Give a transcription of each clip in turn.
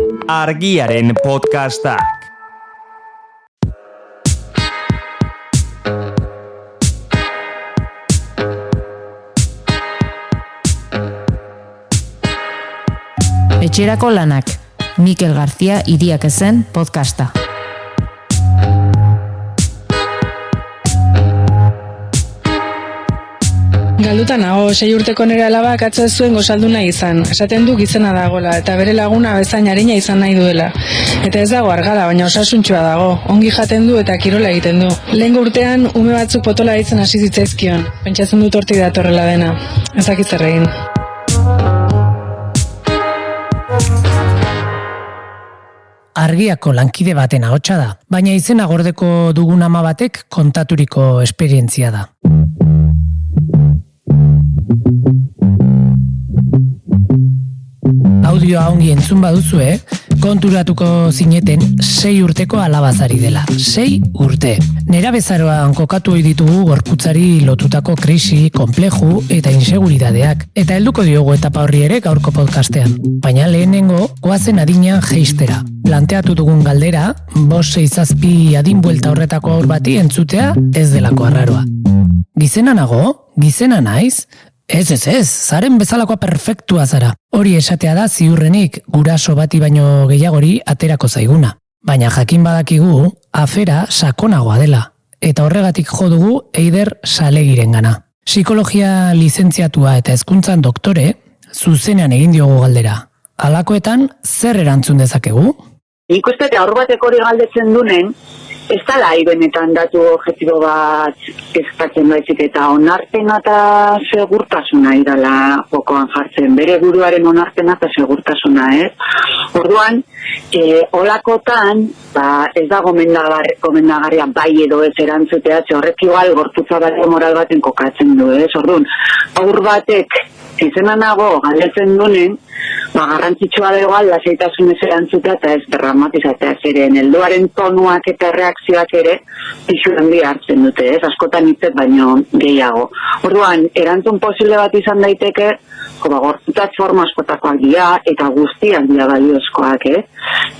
Argiaren podcastak. Etxerako lanak, Mikel García Iriak ezen podcasta. Galduta nago, 6 urteko nire alabak atzo ez zuen gozalduna izan. Esaten du gizena dagola, eta bere laguna bezain arina izan nahi duela. Eta ez dago argala, baina osasuntxua dago. Ongi jaten du eta kirola egiten du. Lehengo urtean, ume batzuk potola ditzen hasi zitzaizkion. Pentsatzen dut hortik datorrela dena. Ez dakit zer egin. Argiako lankide baten ahotsa da, baina izena gordeko dugun ama batek kontaturiko esperientzia da. Audioa ongi entzun baduzue, konturatuko zineten 6 urteko alabazari dela. 6 urte. Nerabezaroan kokatu ohi ditugu gorputzari lotutako krisi, konpleju eta inseguridadeak. Eta helduko diogu etapa horri ere gaurko podcastean. Baina lehenengo, goazen adinean jeistera. Planteatu dugun galdera, 5-6 zazpi adin buelta horretako aur bati entzutea ez delako arraroa. Gizena nago? Gizena naiz? Ez, zaren bezalakoa perfektua zara. Hori esatea da ziurrenik guraso bati baino gehiagori aterako zaiguna. Baina jakin badakigu, afera sakonagoa dela. Eta horregatik jo dugu Eider Salegirengana. Psikologia lizentziatua eta hezkuntzan doktore, zuzenean egin diogu galdera. Halakoetan, zer erantzun dezakegu? Nik uste aur batek hori galdetzen dunen, ez dala benetan datu objektibo bat eskatzen baizik eta onarpena eta segurtasuna idala jokoan jartzen. Bere buruaren onarpena eta segurtasuna, ez? Orduan, holakotan, ez da gomendagarria bai edo ez erantzutea, horrek igual gorputza balio moral baten kokatzen du, ez? Orduan, aur batek izena nago galdetzen dunen, garrantzitsua da igual lasaitasunez erantzutea eta ez dramatizatea ziren. Helduaren tonuak eta reakzioak ere pisu handi hartzen dute, ez? Askotan hitzet baino gehiago. Orduan, erantzun posible bat izan daiteke, gorputzak forma askotakoak dira eta guztiak dira baliozkoak, ez?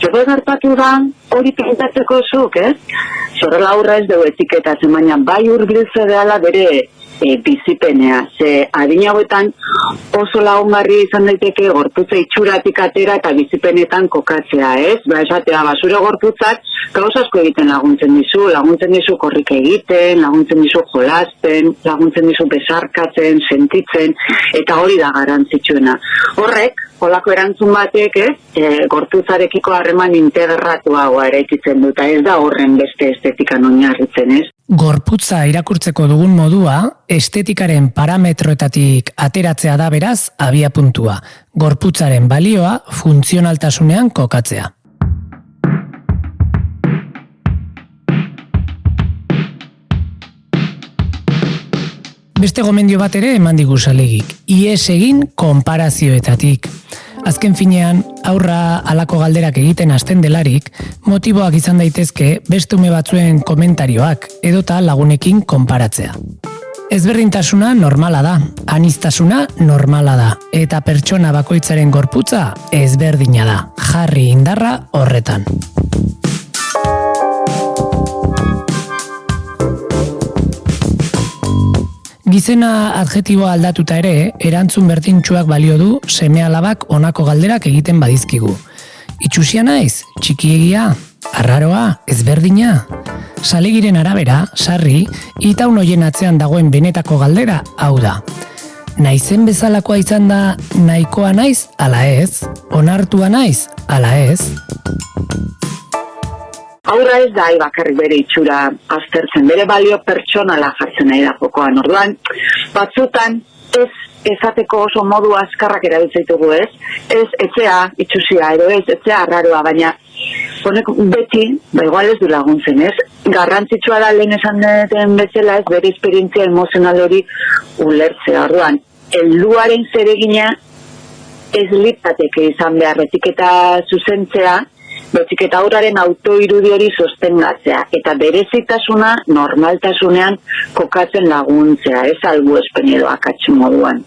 Zer gertatu da hori pintatzeko zuk, ez? Zorrela aurra ez dugu etiketatzen, baina bai hurbiltze dela bere bizipenea. Ze adin hauetan oso lagungarri izan daiteke gorputza itxuratik atera eta bizipenetan kokatzea, ez? Esatea, zure gorputzak gauza asko egiten laguntzen dizu korrik egiten, laguntzen dizu jolasten, laguntzen dizu besarkatzen, sentitzen, eta hori da garrantzitsuena. Horrek, holako erantzun batek, gorputzarekiko harreman integratuagoa eraikitzen dut, ez da horren beste estetikan oinarritzen, ez? Gorputza irakurtzeko dugun modua, estetikaren parametroetatik ateratzea da beraz abiapuntua. Gorputzaren balioa funtzionaltasunean kokatzea. Beste gomendio bat ere eman digu Salegik. Ihes egin konparazioetatik. Azken finean, aurra halako galderak egiten hasten delarik, motiboak izan daitezke beste ume batzuen komentarioak edota lagunekin konparatzea. Ezberdintasuna normala da, aniztasuna normala da, eta pertsona bakoitzaren gorputza ezberdina da. Jarri indarra horretan. Gizena adjektiboa aldatuta ere, erantzun berdintsuak balio du seme-alabak honako galderak egiten badizkigu. Itxusia naiz? Txikiegia? Arraroa? Ezberdina? Salegiren arabera, sarri, itaun hoien atzean dagoen benetako galdera hau da. Naizen bezalakoa izan da nahikoa naiz, ala ez? Onartua naiz, ala ez? Aurra ez da bakarrik bere itxura aztertzen, bere balio pertsonala jartzen nahi da jokoan. Orduan, batzutan ez ezateko oso modu azkarrak erabiltzaitugu, ez? Ez etxea itxusia edo ez etxea arraroa, baina honek beti, igual ez du laguntzen, ez? Garrantzitsua da lehen esan den bezala, ez bere esperientzia emozional hori ulertzea. Orduan, helduaren zeregina ez litzateke izan beharretik eta zuzentzea, baizik eta aurraren autoirudi hori sostengatzea eta berezitasuna normaltasunean kokatzen laguntzea, ez salbuespen edo akats moduan.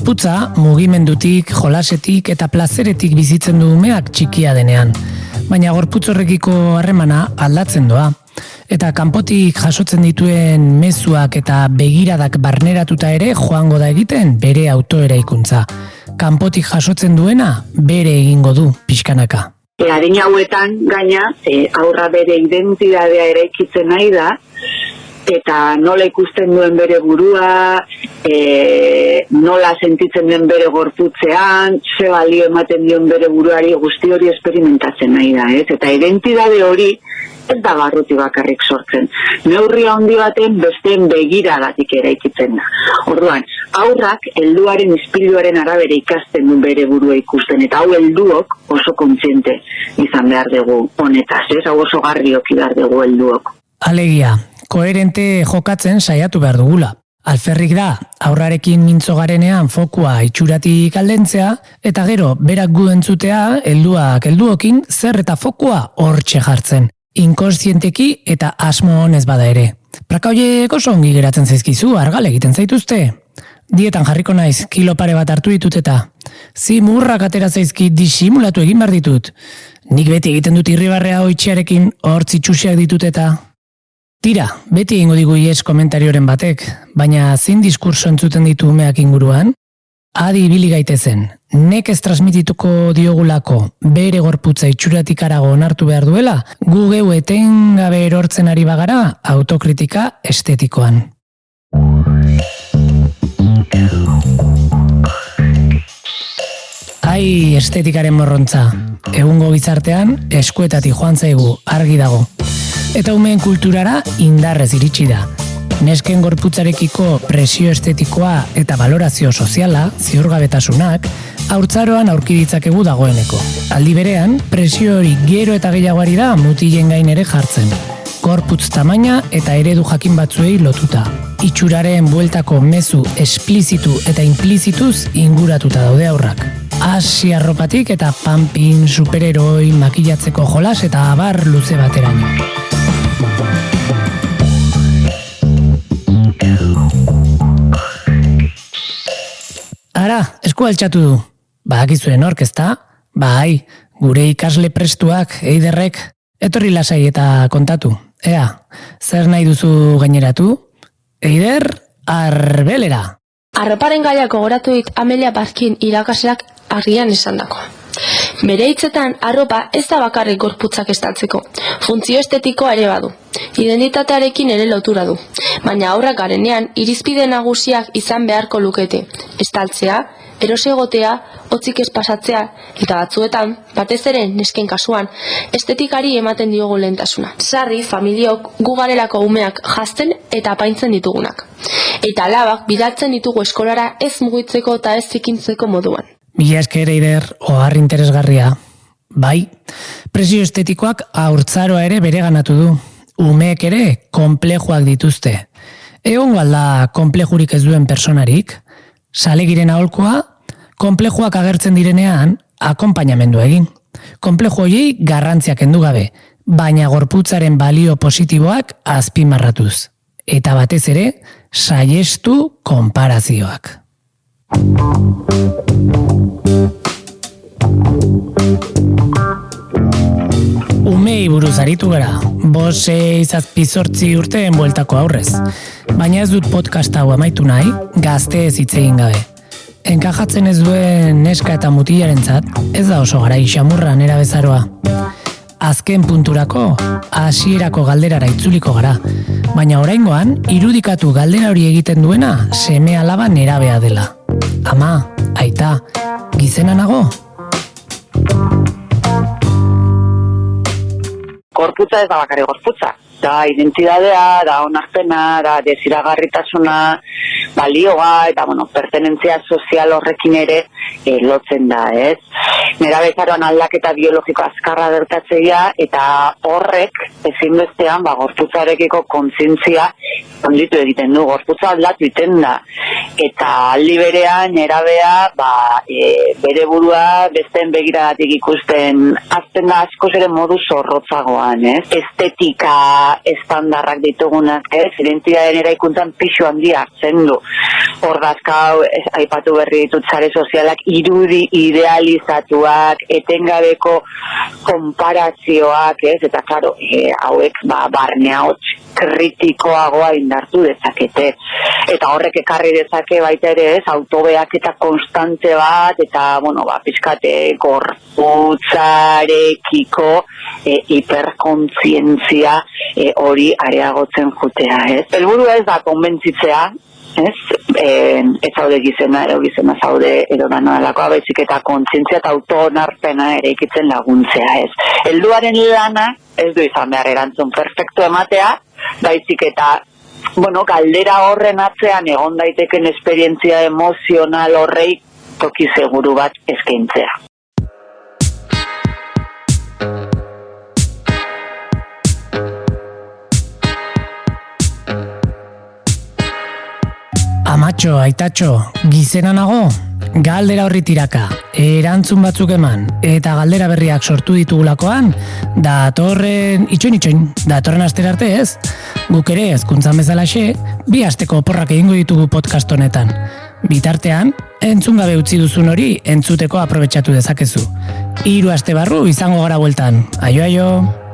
Gorputza mugimendutik, jolasetik eta plazeretik bizitzen du umeak txikia denean. Baina gorputz horrekiko harremana aldatzen doa. Eta kanpotik jasotzen dituen mezuak eta begiradak barneratuta ere joango da egiten bere autoeraikuntza. Kanpotik jasotzen duena bere egingo du pixkanaka. Adin hauetan gaina aurra bere identitatea eraikitzen nahi da, eta nola ikusten duen bere burua, nola sentitzen duen bere gorputzean, ze balio ematen dion bere buruari, guzti hori esperimentatzen nahi da, ez? Eta identitate hori ez da barruti bakarrik sortzen. Neurri handi baten besteen begiradatik eraikitzen da. Orduan, aurrak helduaren ispiluaren arabera ikasten du bere burua ikusten, eta hau helduok oso kontziente izan behar dugu honetaz, ez? Hau oso garrioki behar dugu helduok. Alegia, koherente jokatzen saiatu behar dugula. Alferrik da, aurrarekin mintzo garenean fokua itxuratik aldentzea, eta gero, berak gu entzutea, helduokin zer eta fokua hortxe jartzen. Inkontzienteki eta asmo honez bada ere. Praka horiek oso ongi geratzen zaizkizu, argal egiten zaituzte. Dietan jarriko naiz, kilo pare bat hartu ditut eta zimurrak atera zaizki disimulatu egin behar ditut. Nik beti egiten dut irribarrea hoitxearekin hortzi txusiak ditut eta... Tira, beti egingo digu ies komentarioren batek, baina zin diskurso entzuten ditu umeak inguruan? Adi ibili gaitezen, nekez transmitituko diogulako bere gorputza itxuratik arago onartu behar duela, gu geu etengabe erortzen ari bagara autokritika estetikoan. Ai, estetikaren morrontza. Egungo gizartean eskuetatik joan zaigu, argi dago. Eta umeen kulturara indarrez iritsi da. Nesken gorputzarekiko presio estetikoa eta valorazio soziala, ziurgabetasunak, haurtzaroan aurki ditzakegu dagoeneko. Aldi berean, presio hori gero eta gehiagoari da mutilen gain ere jartzen. Gorputz tamaina eta eredu jakin batzuei lotuta. Itxuraren bueltako mezu esplizitu eta implizituz inguratuta daude aurrak. Hasi arropatik eta pumping, superheroi, makillatzeko jolas eta abar luze bateraino. Ara, esku altxatu du. Badakizue nork, ezta? Bai, gure ikasle prestuak, eiderrek, etorri lasai eta kontatu. Ea, zer nahi duzu gaineratu? Eider, arbelera! Arroparen gaiako goratu dit Amelia Bazkin irakasleak argian esandakoa. Bere hitzetan, arropa ez da bakarrik gorputzak estaltzeko. Funtzio estetikoa ere badu. Identitatearekin ere lotura du. Baina aurrak garenean, irizpide nagusiak izan beharko lukete. Estaltzea, erosegotea, hotzik ez pasatzea, eta batzuetan, batez ere nesken kasuan, estetikari ematen diogu lehentasuna. Sarri, familiok gu garelako umeak jazten eta apaintzen ditugunak. Eta alabak bidaltzen ditugu eskolara ez mugitzeko eta ez zikintzeko moduan. Mila esker eider, ohar interesgarria. Bai, presio estetikoak haurtzaroa ere bereganatu du. Umeek ere konplejuak dituzte. Egongo alda konplejurik ez duen personarik, salegiren aholkoa, konplejuak agertzen direnean, akonpainamendua egin. Konpleju horiei garrantziak kendu gabe, baina gorputzaren balio positiboak azpimarratuz. Eta batez ere, saiestu konparazioak. Umei buruz aritu gara, 5-6-7 urteen bueltako aurrez. Baina ez dut podcast hau amaitu nahi, gazteez hitz egin gabe. Enkajatzen ez duen neska eta mutilarentzat, ez da oso garai xamurra nera bezaroa. Azken punturako, hasierako galderara itzuliko gara. Baina oraingoan, irudikatu galdera hori egiten duena seme alaba nerabea dela. Ama, aita, gizena nago? Gorputza ez da bakarrik gorputza. Da identitatea, da onarpena, da desiragarritasuna, balioa eta pertenentzia sozial horrekin ere lotzen da, ez? Nerabezaroan aldaketa biologiko azkarra gertatzea eta horrek ezinbestean gorputzarekiko kontzientzia handitu egiten du, gorputza aldatu egiten da. Eta aldi berean nerabea bere burua besteen begiradatik ikusten azten da askoz ere modu zorrotzagoan, ez? Estetika estandarrak ditugunak, ez? Identitateen eraikuntzan pisu handia hartzen du. Ordazkau, aipatu berri ditut sare sozialak, irudi idealizatuak, etengabeko konparazioak, ez? Eta, klaro, hauek, barnea hots kritikoagoa indartu dezakete. Eta horrek ekarri dezake baita ere, ez? Autobeak eta konstante bat, eta, pixkate gorputzarekiko hiperkontzientzia hori areagotzen jutea, ez? Helburu ez da konbentzitzea, ez zaude gizena, gizena zaude edonano delakoa, baizik eta kontzientzia eta auto-onarpena ere ikitzen laguntzea, ez. Helduaren lana ez du izan behar erantzun perfektu ematea, baizik eta galdera horren atzean egon daiteken esperientzia emozional horrei toki seguru bat eskaintzea. Amatxo, aitatxo, gizena nago? Galdera horri tiraka, erantzun batzuk eman, eta galdera berriak sortu ditugulakoan, datorren astera arte ez? Guk ere hezkuntzan bezalaxe, 2 asteko oporrak egingo ditugu podcast honetan. Bitartean, entzun gabe utzi duzun hori entzuteko aprobetxatu dezakezu. 3 aste barru izango gara bueltan. Aio!